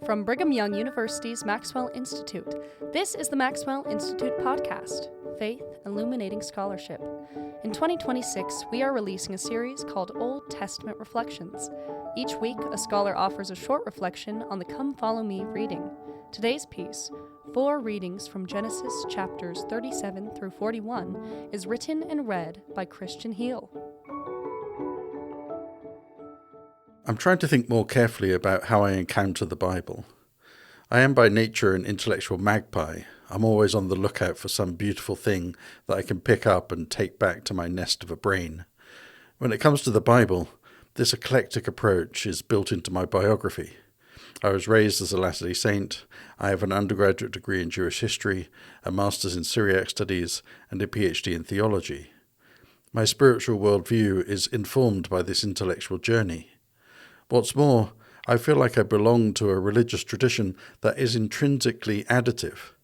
From Brigham Young University's Maxwell Institute, this is the Maxwell Institute podcast, Faith Illuminating Scholarship. In 2026, we are releasing a series called Old Testament Reflections. Each week, a scholar offers a short reflection on the Come Follow Me reading. Today's piece, 4 readings from Genesis chapters 37 through 41, is written and read by Christian Heel. I'm trying to think more carefully about how I encounter the Bible. I am by nature an intellectual magpie. I'm always on the lookout for some beautiful thing that I can pick up and take back to my nest of a brain. When it comes to the Bible, this eclectic approach is built into my biography. I was raised as a Latter-day Saint. I have an undergraduate degree in Jewish history, a master's in Syriac studies, and a PhD in theology. My spiritual worldview is informed by this intellectual journey. What's more, I feel like I belong to a religious tradition that is intrinsically additive.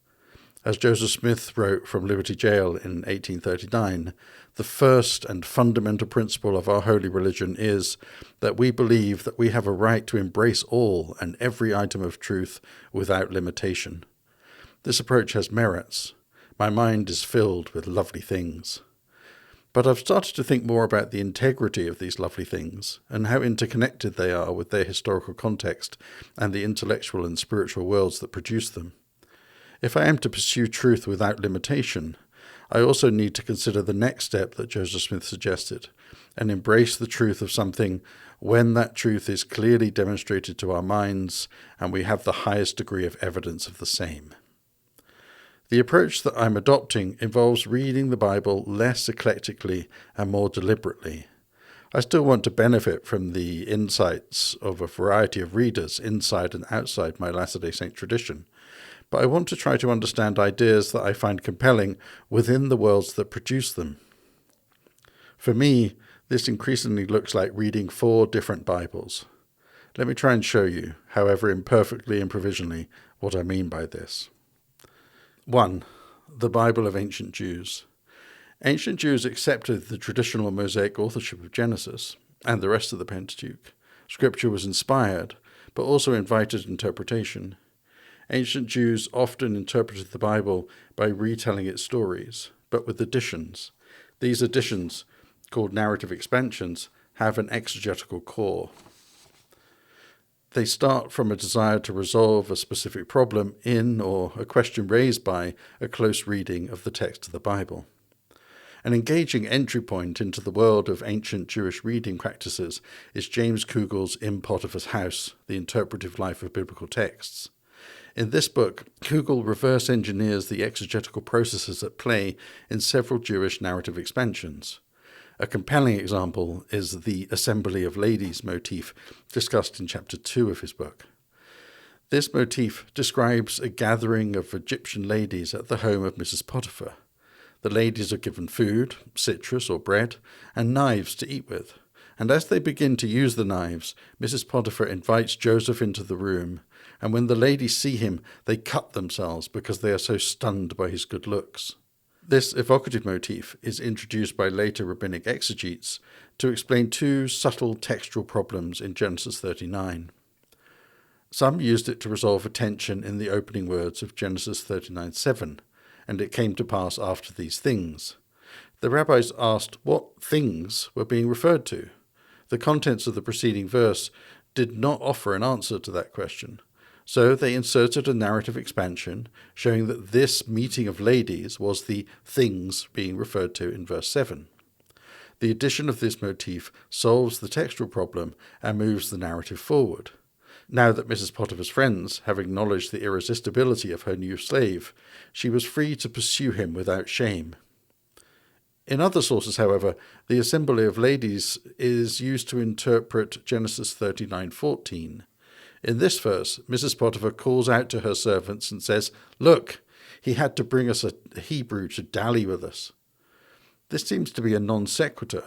As Joseph Smith wrote from Liberty Jail in 1839, the first and fundamental principle of our holy religion is that we believe that we have a right to embrace all and every item of truth without limitation. This approach has merits. My mind is filled with lovely things. But I've started to think more about the integrity of these lovely things and how interconnected they are with their historical context and the intellectual and spiritual worlds that produce them. If I am to pursue truth without limitation, I also need to consider the next step that Joseph Smith suggested and embrace the truth of something when that truth is clearly demonstrated to our minds and we have the highest degree of evidence of the same. The approach that I'm adopting involves reading the Bible less eclectically and more deliberately. I still want to benefit from the insights of a variety of readers inside and outside my Latter-day Saint tradition, but I want to try to understand ideas that I find compelling within the worlds that produce them. For me, this increasingly looks like reading 4 different Bibles. Let me try and show you, however imperfectly and provisionally, what I mean by this. 1. The Bible of Ancient Jews. Ancient Jews accepted the traditional Mosaic authorship of Genesis and the rest of the Pentateuch. Scripture was inspired, but also invited interpretation. Ancient Jews often interpreted the Bible by retelling its stories, but with additions. These additions, called narrative expansions, have an exegetical core. They start from a desire to resolve a specific problem in or a question raised by a close reading of the text of the Bible. An engaging entry point into the world of ancient Jewish reading practices is James Kugel's In Potiphar's House, The Interpretive Life of Biblical Texts. In this book, Kugel reverse engineers the exegetical processes at play in several Jewish narrative expansions. A compelling example is the Assembly of Ladies motif discussed in chapter 2 of his book. This motif describes a gathering of Egyptian ladies at the home of Mrs. Potiphar. The ladies are given food, citrus or bread, and knives to eat with. And as they begin to use the knives, Mrs. Potiphar invites Joseph into the room, and when the ladies see him, they cut themselves because they are so stunned by his good looks. This evocative motif is introduced by later rabbinic exegetes to explain 2 subtle textual problems in Genesis 39. Some used it to resolve a tension in the opening words of Genesis 39:7, and it came to pass after these things. The rabbis asked what things were being referred to. The contents of the preceding verse did not offer an answer to that question. So they inserted a narrative expansion showing that this meeting of ladies was the things being referred to in verse 7. The addition of this motif solves the textual problem and moves the narrative forward. Now that Mrs. Potiphar's friends have acknowledged the irresistibility of her new slave, she was free to pursue him without shame. In other sources, however, the Assembly of Ladies is used to interpret Genesis 39:14. In this verse, Mrs. Potiphar calls out to her servants and says, "Look, he had to bring us a Hebrew to dally with us." This seems to be a non sequitur.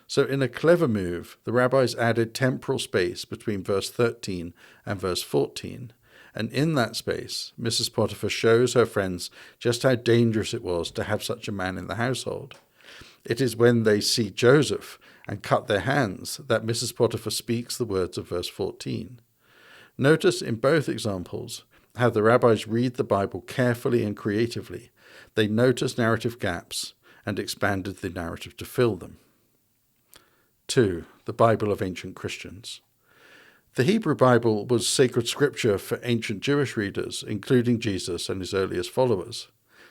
So in a clever move, the rabbis added temporal space between verse 13 and verse 14. And in that space, Mrs. Potiphar shows her friends just how dangerous it was to have such a man in the household. It is when they see Joseph and cut their hands that Mrs. Potiphar speaks the words of verse 14. Notice in both examples how the rabbis read the Bible carefully and creatively. They noticed narrative gaps and expanded the narrative to fill them. 2. The Bible of ancient Christians. The Hebrew Bible was sacred scripture for ancient Jewish readers, including Jesus and his earliest followers.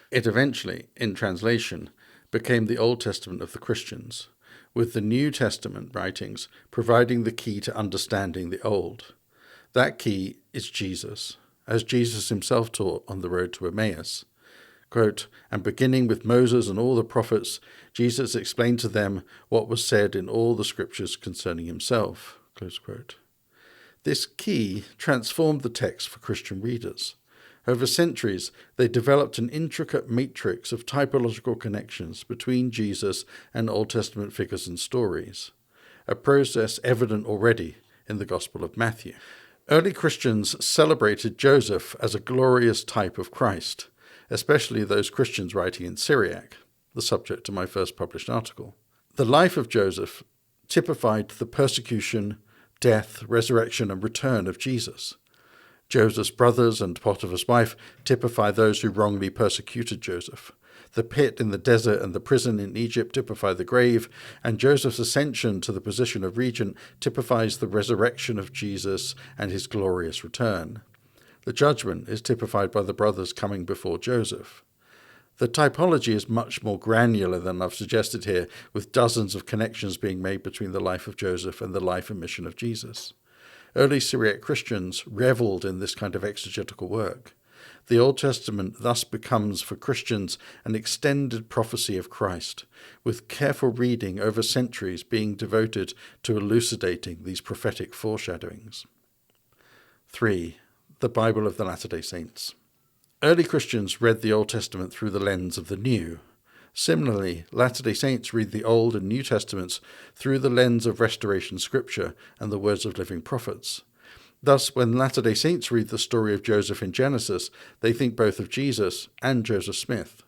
It eventually, in translation, became the Old Testament of the Christians, with the New Testament writings providing the key to understanding the Old. That key is Jesus, as Jesus himself taught on the road to Emmaus. Quote, "And beginning with Moses and all the prophets, Jesus explained to them what was said in all the scriptures concerning himself." Close quote. This key transformed the text for Christian readers. Over centuries, they developed an intricate matrix of typological connections between Jesus and Old Testament figures and stories, a process evident already in the Gospel of Matthew. Early Christians celebrated Joseph as a glorious type of Christ, especially those Christians writing in Syriac, the subject of my first published article. The life of Joseph typified the persecution, death, resurrection, and return of Jesus. Joseph's brothers and Potiphar's wife typify those who wrongly persecuted Joseph. The pit in the desert and the prison in Egypt typify the grave, and Joseph's ascension to the position of regent typifies the resurrection of Jesus and his glorious return. The judgment is typified by the brothers coming before Joseph. The typology is much more granular than I've suggested here, with dozens of connections being made between the life of Joseph and the life and mission of Jesus. Early Syriac Christians reveled in this kind of exegetical work. The Old Testament thus becomes for Christians an extended prophecy of Christ, with careful reading over centuries being devoted to elucidating these prophetic foreshadowings. 3. The Bible of the Latter-day Saints. Early Christians read the Old Testament through the lens of the New. Similarly, Latter-day Saints read the Old and New Testaments through the lens of Restoration Scripture and the words of living prophets. Thus, when Latter-day Saints read the story of Joseph in Genesis, they think both of Jesus and Joseph Smith.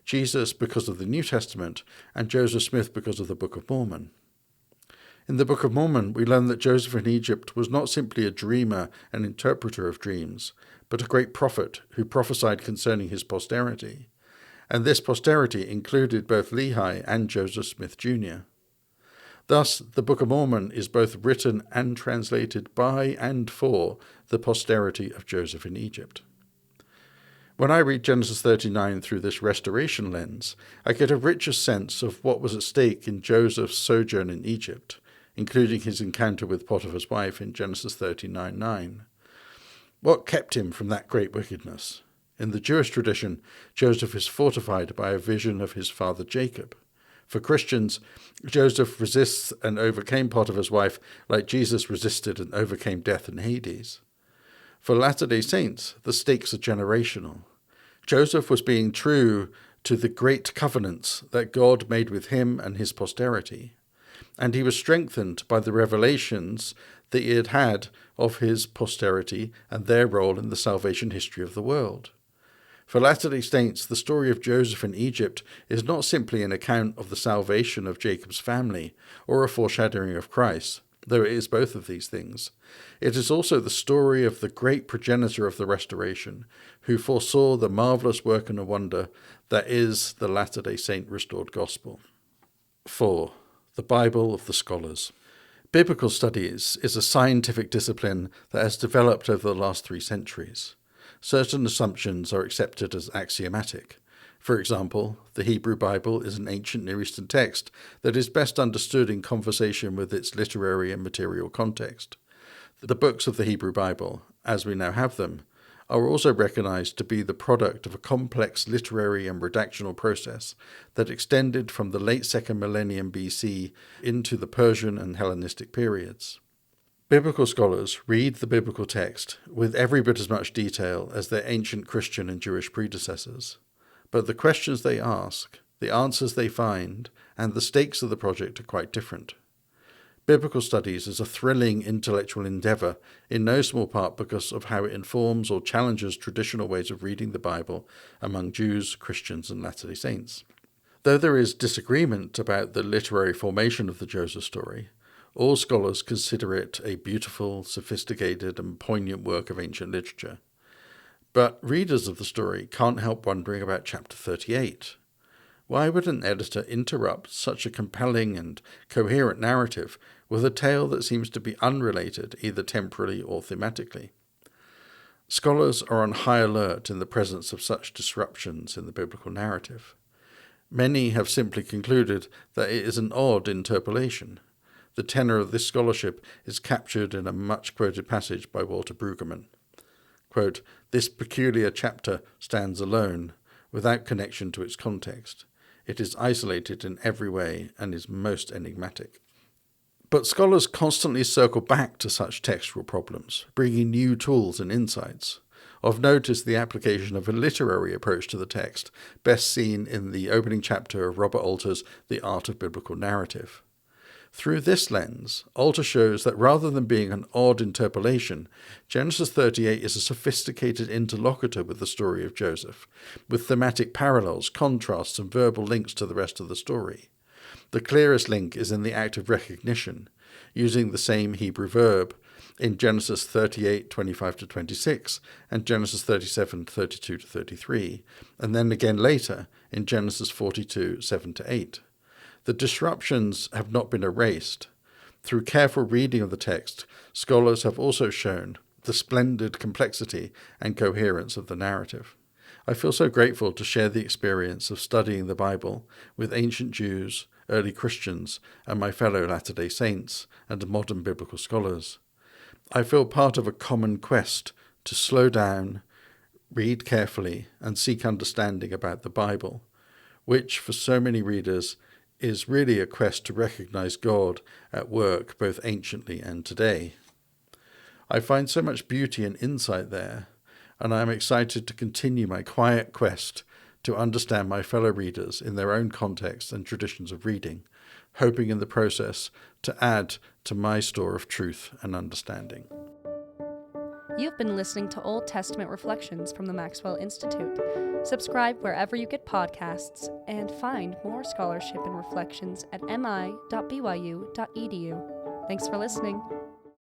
Jesus because of the New Testament, and Joseph Smith because of the Book of Mormon. In the Book of Mormon, we learn that Joseph in Egypt was not simply a dreamer and interpreter of dreams, but a great prophet who prophesied concerning his posterity. And this posterity included both Lehi and Joseph Smith Jr. Thus, the Book of Mormon is both written and translated by and for the posterity of Joseph in Egypt. When I read Genesis 39 through this restoration lens, I get a richer sense of what was at stake in Joseph's sojourn in Egypt, including his encounter with Potiphar's wife in Genesis 39:9. What kept him from that great wickedness? In the Jewish tradition, Joseph is fortified by a vision of his father Jacob. For Christians, Joseph resists and overcame Potiphar's wife like Jesus resisted and overcame death in Hades. For Latter-day Saints, the stakes are generational. Joseph was being true to the great covenants that God made with him and his posterity, and he was strengthened by the revelations that he had had of his posterity and their role in the salvation history of the world. For Latter-day Saints, the story of Joseph in Egypt is not simply an account of the salvation of Jacob's family or a foreshadowing of Christ, though it is both of these things. It is also the story of the great progenitor of the restoration, who foresaw the marvelous work and wonder that is the Latter-day Saint restored gospel. 4. The Bible of the Scholars. Biblical studies is a scientific discipline that has developed over the last 3 centuries. Certain assumptions are accepted as axiomatic. For example, the Hebrew Bible is an ancient Near Eastern text that is best understood in conversation with its literary and material context. The books of the Hebrew Bible, as we now have them, are also recognized to be the product of a complex literary and redactional process that extended from the late 2nd millennium BC into the Persian and Hellenistic periods. Biblical scholars read the biblical text with every bit as much detail as their ancient Christian and Jewish predecessors. But the questions they ask, the answers they find, and the stakes of the project are quite different. Biblical studies is a thrilling intellectual endeavor, in no small part because of how it informs or challenges traditional ways of reading the Bible among Jews, Christians, and Latter-day Saints. Though there is disagreement about the literary formation of the Joseph story, All scholars consider it a beautiful, sophisticated, and poignant work of ancient literature. But readers of the story can't help wondering about chapter 38. Why would an editor interrupt such a compelling and coherent narrative with a tale that seems to be unrelated, either temporally or thematically? Scholars are on high alert in the presence of such disruptions in the biblical narrative. Many have simply concluded that it is an odd interpolation. The tenor of this scholarship is captured in a much-quoted passage by Walter Brueggemann. Quote, "This peculiar chapter stands alone, without connection to its context. It is isolated in every way and is most enigmatic." But scholars constantly circle back to such textual problems, bringing new tools and insights. Of note is the application of a literary approach to the text, best seen in the opening chapter of Robert Alter's The Art of Biblical Narrative. Through this lens, Alter shows that rather than being an odd interpolation, Genesis 38 is a sophisticated interlocutor with the story of Joseph, with thematic parallels, contrasts, and verbal links to the rest of the story. The clearest link is in the act of recognition, using the same Hebrew verb in Genesis 38, 25-26, and Genesis 37, 32-33, and then again later in Genesis 42, 7-8. The disruptions have not been erased. Through careful reading of the text, scholars have also shown the splendid complexity and coherence of the narrative. I feel so grateful to share the experience of studying the Bible with ancient Jews, early Christians, and my fellow Latter-day Saints and modern biblical scholars. I feel part of a common quest to slow down, read carefully, and seek understanding about the Bible, which for so many readers is really a quest to recognize God at work both anciently and today. I find so much beauty and insight there, and I am excited to continue my quiet quest to understand my fellow readers in their own contexts and traditions of reading, hoping in the process to add to my store of truth and understanding. You've been listening to Old Testament Reflections from the Maxwell Institute. Subscribe wherever you get podcasts and find more scholarship and reflections at mi.byu.edu. Thanks for listening.